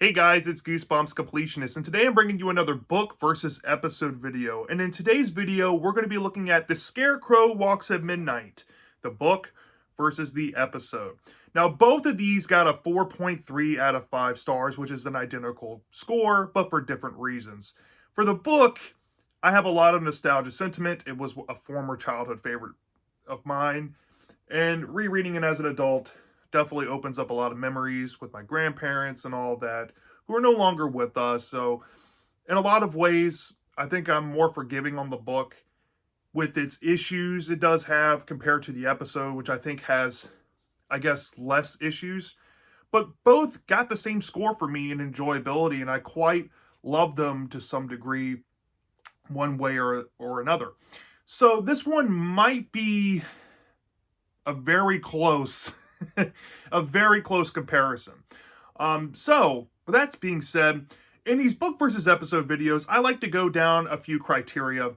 Hey guys, it's Goosebumps Completionist, and today I'm bringing you another book versus episode video. And in today's video, we're going to be looking at The Scarecrow Walks at Midnight, the book versus the episode. Now, both of these got a 4.3 out of 5 stars, which is an identical score, but for different reasons. For the book, I have a lot of nostalgia sentiment. It was a former childhood favorite of mine, and rereading it as an adult definitely opens up a lot of memories with my grandparents and all that, who are no longer with us. So, in a lot of ways, I think I'm more forgiving on the book with its issues it does have compared to the episode, which I think has, I guess, less issues. But both got the same score for me in enjoyability, and I quite love them to some degree, one way or another. So, this one might be a very close a very close comparison. So, with that being said, in these book versus episode videos, I like to go down a few criteria,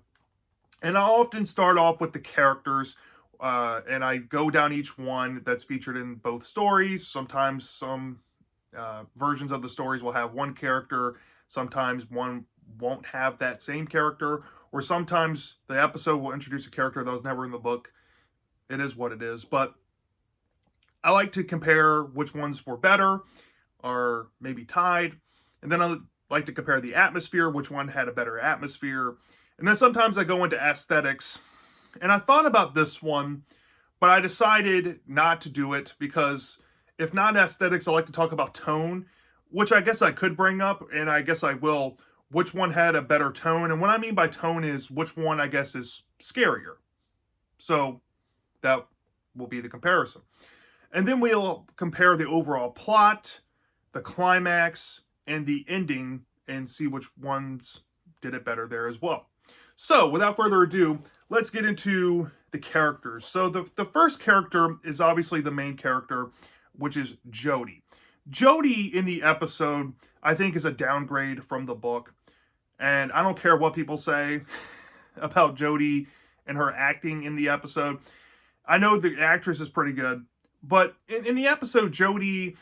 and I often start off with the characters, and I go down each one that's featured in both stories. Sometimes some versions of the stories will have one character, sometimes one won't have that same character, or sometimes the episode will introduce a character that was never in the book. It is what it is, but I like to compare which ones were better or maybe tied. And then I like to compare the atmosphere, which one had a better atmosphere. And then sometimes I go into aesthetics. And I thought about this one, but I decided not to do it because if not aesthetics, I like to talk about tone, which I guess I could bring up, and I guess I will. Which one had a better tone? And what I mean by tone is which one I guess is scarier. So that will be the comparison. And then we'll compare the overall plot, the climax, and the ending and see which ones did it better there as well. So, without further ado, let's get into the characters. So, the first character is obviously the main character, which is Jody. Jody in the episode, I think, is a downgrade from the book. And I don't care what people say about Jody and her acting in the episode. I know the actress is pretty good. But in the episode, Jody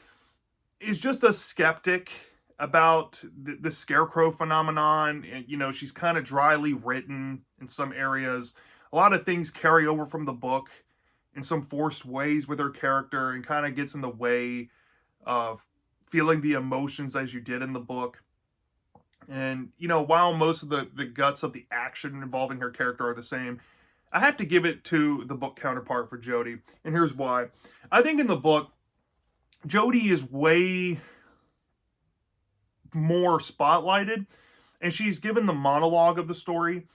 is just a skeptic about the Scarecrow phenomenon. And, you know, she's kind of dryly written in some areas. A lot of things carry over from the book in some forced ways with her character and kind of gets in the way of feeling the emotions as you did in the book. And, you know, while most of the guts of the action involving her character are the same, I have to give it to the book counterpart for Jody, and here's why. I think in the book, Jody is way more spotlighted, and she's given the monologue of the story,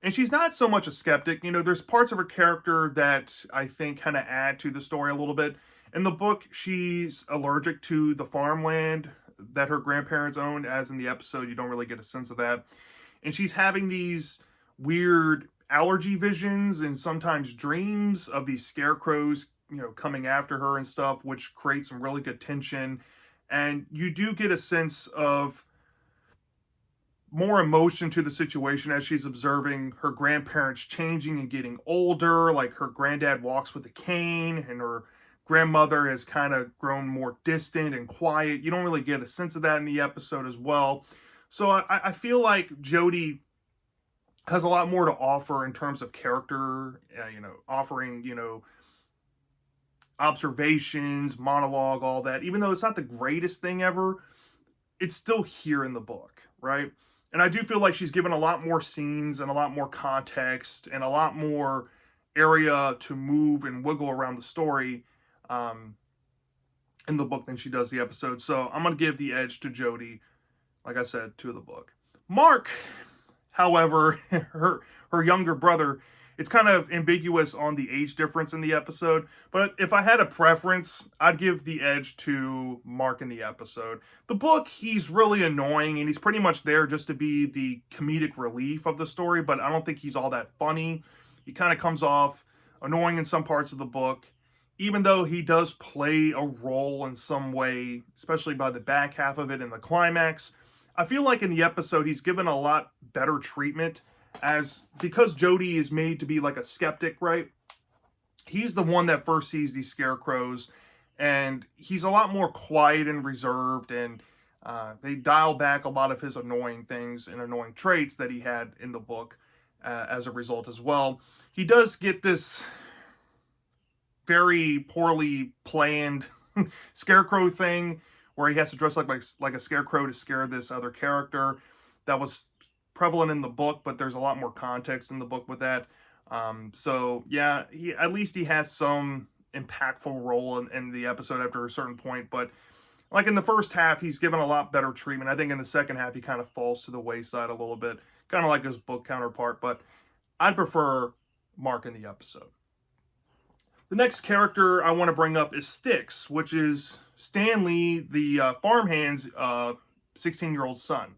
and she's not so much a skeptic. You know, there's parts of her character that I think kind of add to the story a little bit. In the book, she's allergic to the farmland that her grandparents owned, as in the episode, you don't really get a sense of that. And she's having these weird allergy visions and sometimes dreams of these scarecrows, you know, coming after her and stuff, which creates some really good tension. And you do get a sense of more emotion to the situation as she's observing her grandparents changing and getting older. Like her granddad walks with a cane and her grandmother has kind of grown more distant and quiet. You don't really get a sense of that in the episode as well. So I feel like Jody has a lot more to offer in terms of character, offering, observations, monologue, all that. Even though it's not the greatest thing ever, it's still here in the book, right? And I do feel like she's given a lot more scenes and a lot more context and a lot more area to move and wiggle around the story in the book than she does the episode. So I'm going to give the edge to Jody, like I said, to the book. Mark, however, her younger brother, it's kind of ambiguous on the age difference in the episode, but if I had a preference, I'd give the edge to Mark in the episode. The book, he's really annoying, and he's pretty much there just to be the comedic relief of the story, but I don't think he's all that funny. He kind of comes off annoying in some parts of the book, even though he does play a role in some way, especially by the back half of it in the climax. I feel like in the episode, he's given a lot better treatment because Jody is made to be like a skeptic, right? He's the one that first sees these scarecrows, and he's a lot more quiet and reserved, and They dial back a lot of his annoying things and annoying traits that he had in the book as a result as well. He does get this very poorly planned Scarecrow thing where he has to dress like a scarecrow to scare this other character. That was prevalent in the book, but there's a lot more context in the book with that. So yeah, at least he has some impactful role in the episode after a certain point. But like in the first half, he's given a lot better treatment. I think in the second half, he kind of falls to the wayside a little bit, kind of like his book counterpart. But I'd prefer Mark in the episode. The next character I want to bring up is Styx, which is Stanley, the farmhand's 16-year-old son.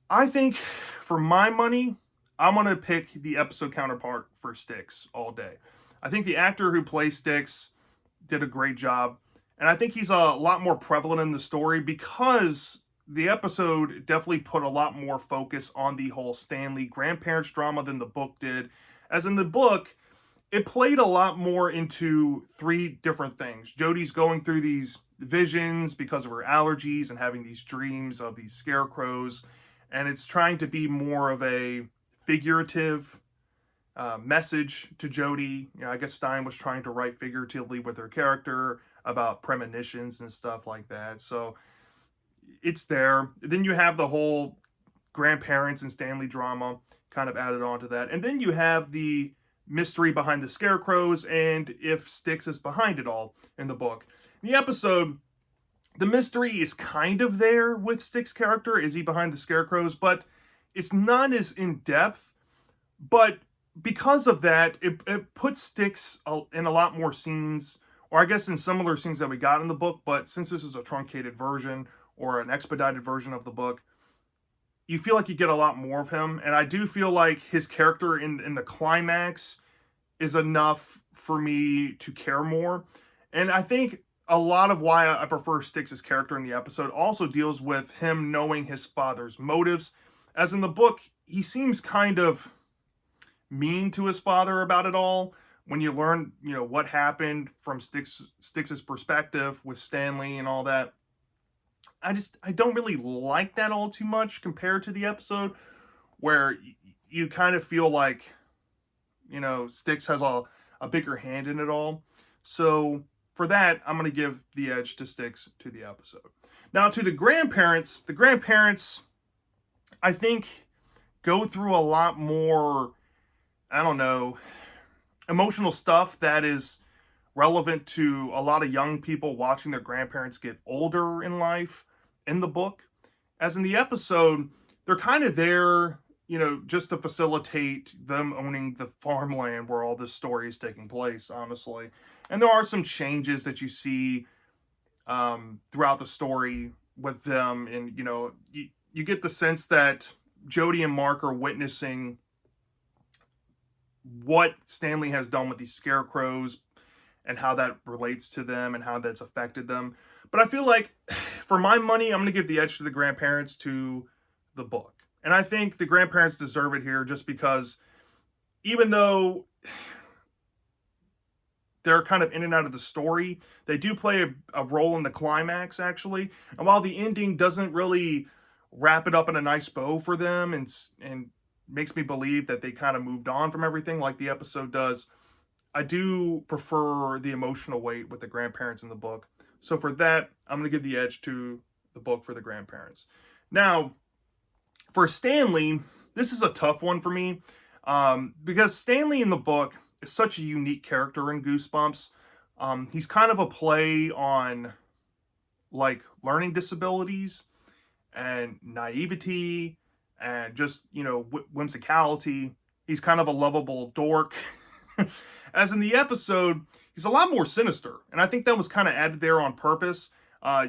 I think, for my money, I'm going to pick the episode counterpart for Styx all day. I think the actor who plays Styx did a great job. And I think he's a lot more prevalent in the story because the episode definitely put a lot more focus on the whole Stanley grandparents drama than the book did. As in the book, it played a lot more into three different things. Jodie's going through these visions because of her allergies and having these dreams of these scarecrows. And it's trying to be more of a figurative message to Jodie. You know, I guess Stein was trying to write figuratively with her character about premonitions and stuff like that. So it's there. Then you have the whole grandparents and Stanley drama kind of added on to that. And then you have the mystery behind the scarecrows and if Styx is behind it all in the book. In the episode, the mystery is kind of there with Styx's character. Is he behind the scarecrows? But it's not as in-depth. But because of that, it puts Styx in a lot more scenes, or I guess in similar scenes that we got in the book. But since this is a truncated version or an expedited version of the book, you feel like you get a lot more of him. And I do feel like his character in the climax is enough for me to care more. And I think a lot of why I prefer Styx's character in the episode also deals with him knowing his father's motives. As in the book, he seems kind of mean to his father about it all. When you learn, what happened from Styx's perspective with Stanley and all that, I don't really like that all too much compared to the episode where you kind of feel like, Styx has a bigger hand in it all. So for that, I'm going to give the edge to Styx to the episode. Now to the grandparents, I think, go through a lot more, emotional stuff that is relevant to a lot of young people watching their grandparents get older in life in the book. As in the episode, they're kind of there, just to facilitate them owning the farmland where all this story is taking place, honestly. And there are some changes that you see throughout the story with them. And, you get the sense that Jodie and Mark are witnessing what Stanley has done with these scarecrows and how that relates to them and how that's affected them. But I feel like, for my money, I'm going to give the edge to the grandparents to the book. And I think the grandparents deserve it here just because even though they're kind of in and out of the story, they do play a role in the climax, actually. And while the ending doesn't really wrap it up in a nice bow for them and makes me believe that they kind of moved on from everything like the episode does, I do prefer the emotional weight with the grandparents in the book. So for that, I'm going to give the edge to the book for the grandparents. Now, for Stanley, this is a tough one for me because Stanley in the book is such a unique character in Goosebumps. He's kind of a play on learning disabilities and naivety and just, whimsicality. He's kind of a lovable dork. As in the episode, he's a lot more sinister. And I think that was kind of added there on purpose.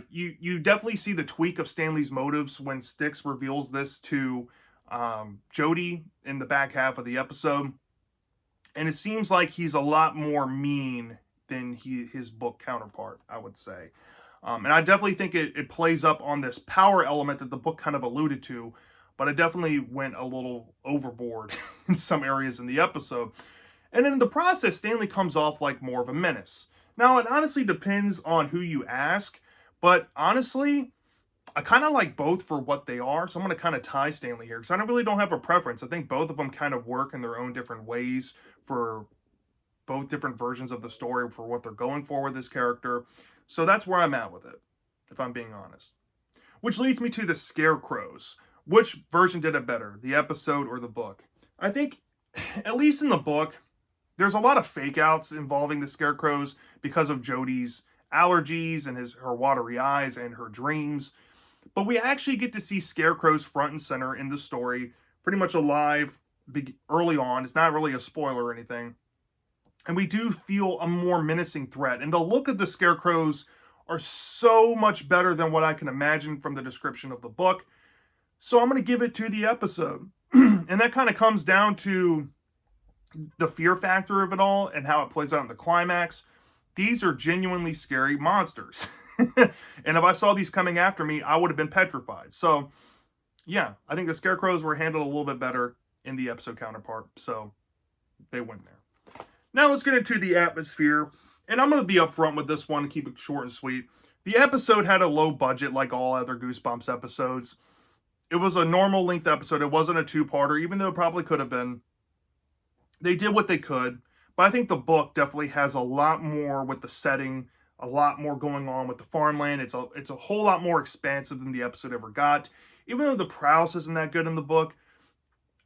You definitely see the tweak of Stanley's motives when Styx reveals this to Jodie in the back half of the episode. And it seems like he's a lot more mean than his book counterpart, I would say. And I definitely think it plays up on this power element that the book kind of alluded to. But it definitely went a little overboard in some areas in the episode. And in the process, Stanley comes off like more of a menace. Now, it honestly depends on who you ask. But honestly, I kind of like both for what they are, so I'm going to kind of tie Stanley here because I really don't have a preference. I think both of them kind of work in their own different ways for both different versions of the story for what they're going for with this character. So that's where I'm at with it, if I'm being honest. Which leads me to the Scarecrows. Which version did it better, the episode or the book? I think, at least in the book, there's a lot of fake outs involving the Scarecrows because of Jodie's allergies and her watery eyes and her dreams. But we actually get to see Scarecrows front and center in the story, pretty much alive early on. It's not really a spoiler or anything. And we do feel a more menacing threat. And the look of the Scarecrows are so much better than what I can imagine from the description of the book. So I'm going to give it to the episode. And that kind of comes down to the fear factor of it all and how it plays out in the climax. These are genuinely scary monsters. And if I saw these coming after me, I would have been petrified. So, yeah, I think the Scarecrows were handled a little bit better in the episode counterpart. So, they win there. Now let's get into the atmosphere. And I'm going to be upfront with this one to keep it short and sweet. The episode had a low budget like all other Goosebumps episodes. It was a normal length episode. It wasn't a two-parter, even though it probably could have been. They did what they could. But I think the book definitely has a lot more with the setting, a lot more going on with the farmland. It's a whole lot more expansive than the episode ever got. Even though the Prowse isn't that good in the book,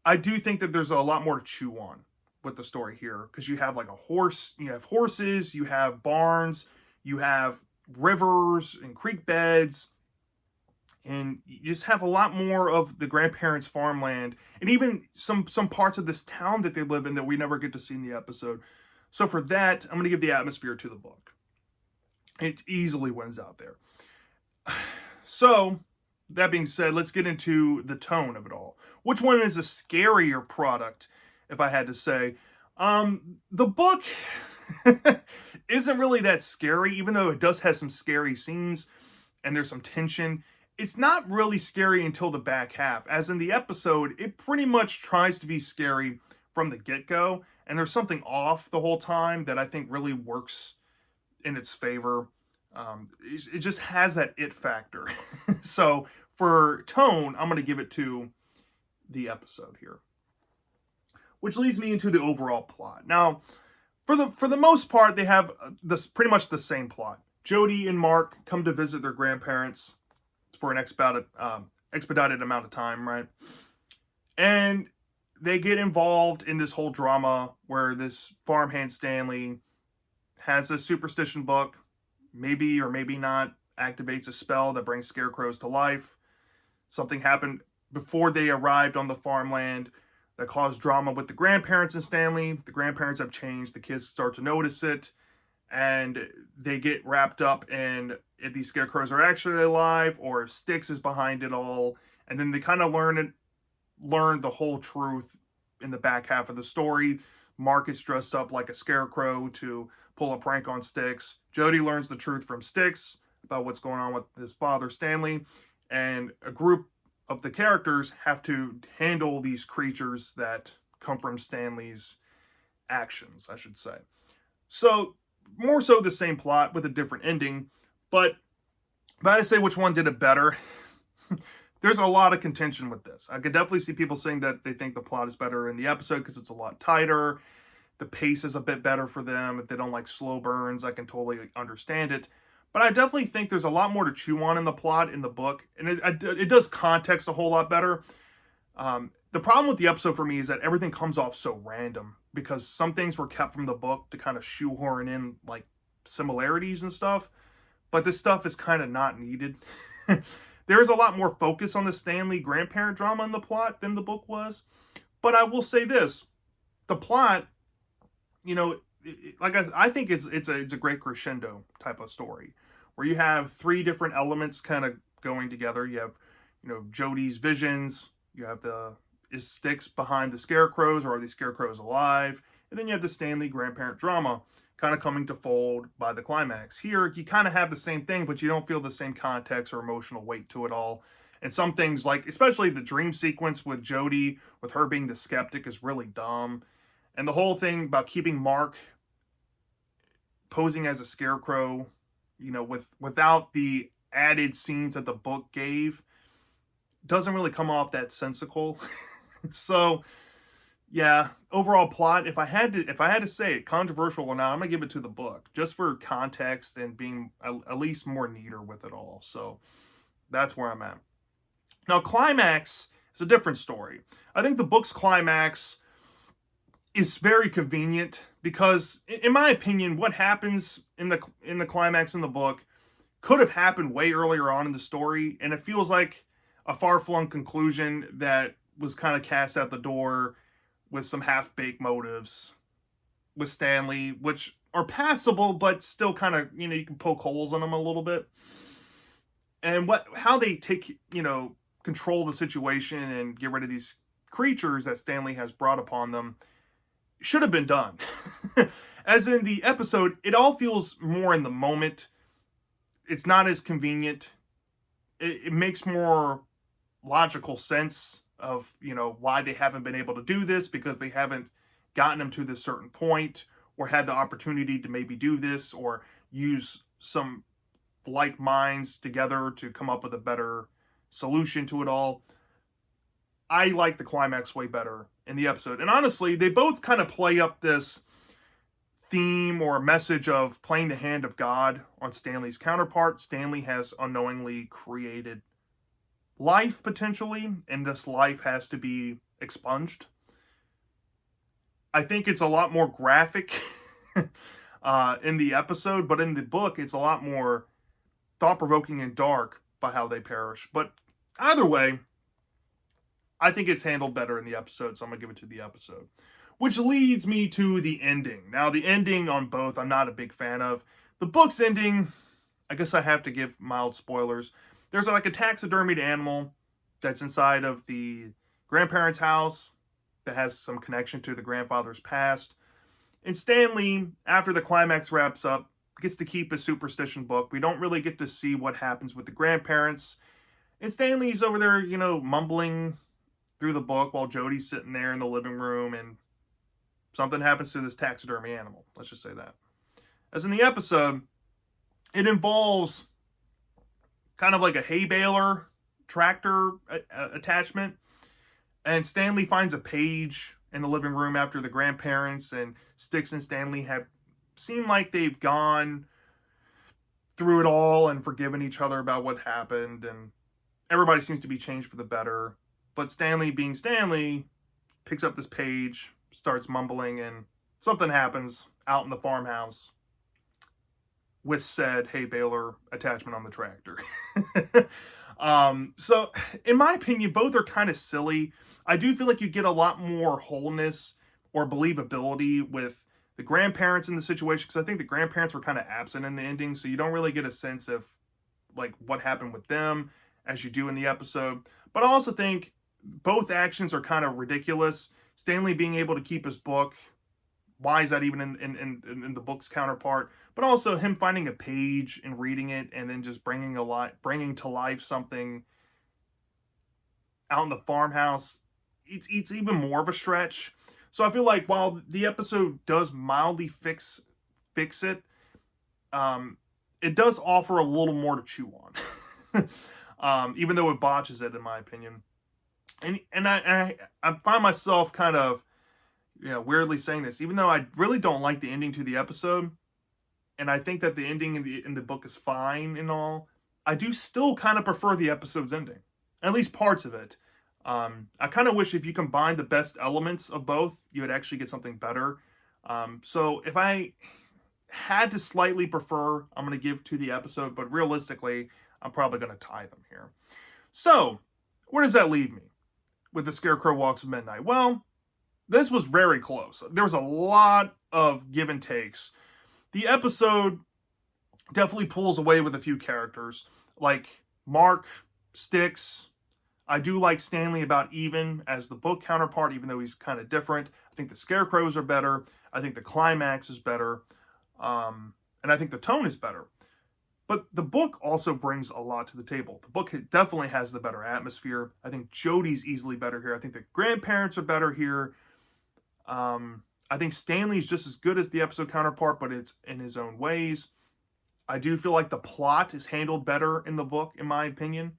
I do think that there's a lot more to chew on with the story here, because you have like a horse, you have horses, you have barns, you have rivers and creek beds, and you just have a lot more of the grandparents' farmland, and even some parts of this town that they live in that we never get to see in the episode. So for that, I'm going to give the atmosphere to the book. It easily wins out there. So, that being said, let's get into the tone of it all. Which one is a scarier product, if I had to say? The book isn't really that scary, even though it does have some scary scenes and there's some tension. It's not really scary until the back half. As in the episode, it pretty much tries to be scary from the get-go, and there's something off the whole time that I think really works in its favor. It just has that it factor. So for tone, I'm going to give it to the episode here. Which leads me into the overall plot. Now, for the most part, they have this pretty much the same plot. Jodie and Mark come to visit their grandparents for an expedited amount of time, right? And they get involved in this whole drama where this farmhand Stanley has a superstition book, maybe or maybe not, activates a spell that brings scarecrows to life. Something happened before they arrived on the farmland that caused drama with the grandparents and Stanley. The grandparents have changed. The kids start to notice it. And they get wrapped up in if these scarecrows are actually alive or if Styx is behind it all. And then they kind of learn the whole truth in the back half of the story. Mark is dressed up like a scarecrow to pull a prank on Styx. Jodie learns the truth from Styx about what's going on with his father, Stanley. And a group of the characters have to handle these creatures that come from Stanley's actions, I should say. So, more so the same plot with a different ending. But if I had to say which one did it better, there's a lot of contention with this. I could definitely see people saying that they think the plot is better in the episode because it's a lot tighter. The pace is a bit better for them. If they don't like slow burns, I can totally understand it. But I definitely think there's a lot more to chew on in the plot in the book. And it does context a whole lot better. The problem with the episode for me is that everything comes off so random. Because some things were kept from the book to kind of shoehorn in like similarities and stuff. But this stuff is kind of not needed. There is a lot more focus on the Stanley grandparent drama in the plot than the book was. But I will say this. The plot, you know, I think it's a great crescendo type of story. Where you have three different elements kind of going together. You have, you know, Jodie's visions. You have is Styx behind the scarecrows, or are these scarecrows alive? And then you have the Stanley grandparent drama kind of coming to fold by the climax. Here, you kind of have the same thing, but you don't feel the same context or emotional weight to it all. And some things, like especially the dream sequence with Jodie, with her being the skeptic, is really dumb. And the whole thing about keeping Mark posing as a scarecrow, you know, without the added scenes that the book gave doesn't really come off that sensical. So yeah, overall plot. If I had to say it, controversial or not, I'm gonna give it to the book just for context and being at least more neater with it all. So that's where I'm at. Now, climax is a different story. I think the book's climax is very convenient because, in my opinion, what happens in the climax in the book could have happened way earlier on in the story, and it feels like a far-flung conclusion that was kind of cast out the door with some half-baked motives with Stanley, which are passable, but still kind of, you can poke holes in them a little bit. And how they take, control the situation and get rid of these creatures that Stanley has brought upon them should have been done. As in the episode, it all feels more in the moment. It's not as convenient. It makes more logical sense of, why they haven't been able to do this, because they haven't gotten them to this certain point or had the opportunity to maybe do this or use some like minds together to come up with a better solution to it all. I like the climax way better in the episode. And honestly, they both kind of play up this theme or message of playing the hand of God on Stanley's counterpart. Stanley has unknowingly created life potentially, and this life has to be expunged. I think it's a lot more graphic in the episode, but in the book, it's a lot more thought-provoking and dark by how they perish. But either way, I think it's handled better in the episode, so I'm going to give it to the episode. Which leads me to the ending. Now, the ending on both, I'm not a big fan of. The book's ending, I guess I have to give mild spoilers. There's like a taxidermied animal that's inside of the grandparents' house that has some connection to the grandfather's past. And Stanley, after the climax wraps up, gets to keep his superstition book. We don't really get to see what happens with the grandparents. And Stanley's over there, mumbling through the book while Jody's sitting there in the living room, and something happens to this taxidermy animal. Let's just say that. As in the episode, it involves kind of like a hay baler tractor attachment. And Stanley finds a page in the living room after the grandparents and Styx and Stanley have seemed like they've gone through it all and forgiven each other about what happened. And everybody seems to be changed for the better. But Stanley, being Stanley, picks up this page, starts mumbling, and something happens out in the farmhouse with said hay baler attachment on the tractor. So, in my opinion, both are kind of silly. I do feel like you get a lot more wholeness or believability with the grandparents in the situation, because I think the grandparents were kind of absent in the ending, so you don't really get a sense of like what happened with them as you do in the episode. But I also think both actions are kind of ridiculous. Stanley being able to keep his book, why is that even in the book's counterpart? But also him finding a page and reading it and then just bringing to life something out in the farmhouse. It's even more of a stretch. So I feel like while the episode does mildly fix it, it does offer a little more to chew on, even though it botches it, in my opinion. And I find myself kind of, weirdly saying this, even though I really don't like the ending to the episode, and I think that the ending in the book is fine and all, I do still kind of prefer the episode's ending, at least parts of it. I kind of wish if you combine the best elements of both, you would actually get something better. So if I had to slightly prefer, I'm going to give to the episode, but realistically, I'm probably going to tie them here. So, where does that leave me with The Scarecrow Walks at Midnight? Well, this was very close. There was a lot of give and takes. The episode definitely pulls away with a few characters, like Mark, Styx. I do like Stanley about even as the book counterpart, even though he's kind of different. I think the Scarecrows are better. I think the climax is better. And I think the tone is better. But the book also brings a lot to the table. The book definitely has the better atmosphere. I think Jody's easily better here. I think the grandparents are better here. I think Stanley's just as good as the episode counterpart, but it's in his own ways. I do feel like the plot is handled better in the book, in my opinion.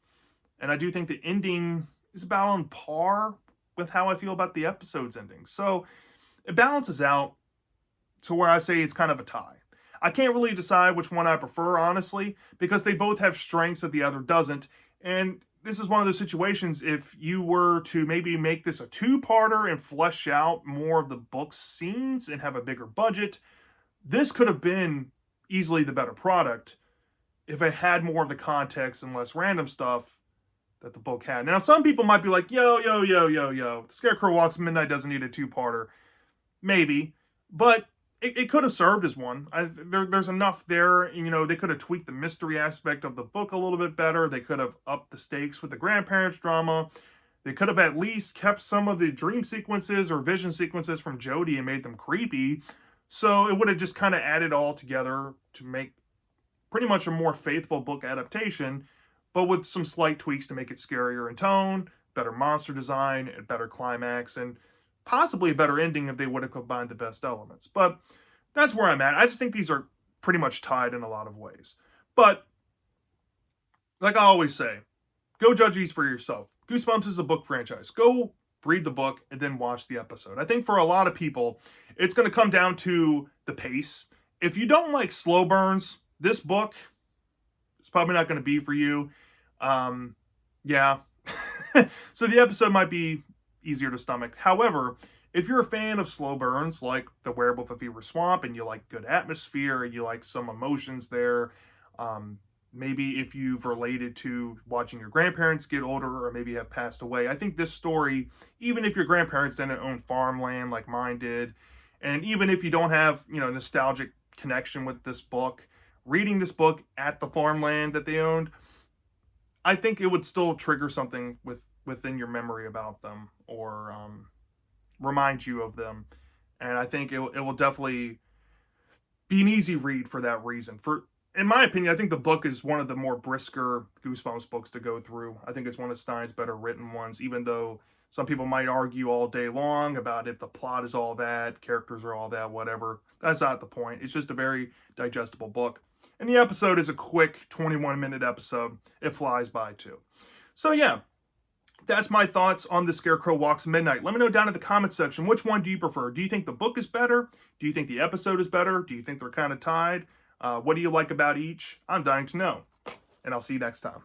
And I do think the ending is about on par with how I feel about the episode's ending. So it balances out to where I say it's kind of a tie. I can't really decide which one I prefer, honestly, because they both have strengths that the other doesn't. And this is one of those situations, if you were to maybe make this a two-parter and flesh out more of the book's scenes and have a bigger budget, this could have been easily the better product if it had more of the context and less random stuff that the book had. Now, some people might be like, yo, Scarecrow Walks Midnight doesn't need a two-parter. Maybe, but it could have served as one. There's enough there. You know, they could have tweaked the mystery aspect of the book a little bit better. They could have upped the stakes with the grandparents drama. They could have at least kept some of the dream sequences or vision sequences from Jodie and made them creepy. So it would have just kind of added all together to make pretty much a more faithful book adaptation, but with some slight tweaks to make it scarier in tone, better monster design, and better climax, and possibly a better ending if they would have combined the best elements. But that's where I'm at. I just think these are pretty much tied in a lot of ways. But like I always say, go judge these for yourself. Goosebumps is a book franchise. Go read the book and then watch the episode. I think for a lot of people, it's going to come down to the pace. If you don't like slow burns, this book is probably not going to be for you. Yeah. So the episode might be easier to stomach. However, if you're a fan of slow burns like The Werewolf of Fever Swamp and you like good atmosphere and you like some emotions there, maybe if you've related to watching your grandparents get older or maybe have passed away, I think this story, even if your grandparents didn't own farmland like mine did, and even if you don't have, nostalgic connection with this book, reading this book at the farmland that they owned, I think it would still trigger something within your memory about them or remind you of them. And I think it will definitely be an easy read for that reason. In my opinion, I think the book is one of the more brisker Goosebumps books to go through. I think it's one of Stein's better written ones, even though some people might argue all day long about if the plot is all that, characters are all that, whatever. That's not the point. It's just a very digestible book. And the episode is a quick 21-minute episode. It flies by too. So yeah, that's my thoughts on The Scarecrow Walks Midnight. Let me know down in the comments section, which one do you prefer? Do you think the book is better? Do you think the episode is better? Do you think they're kind of tied? What do you like about each? I'm dying to know. And I'll see you next time.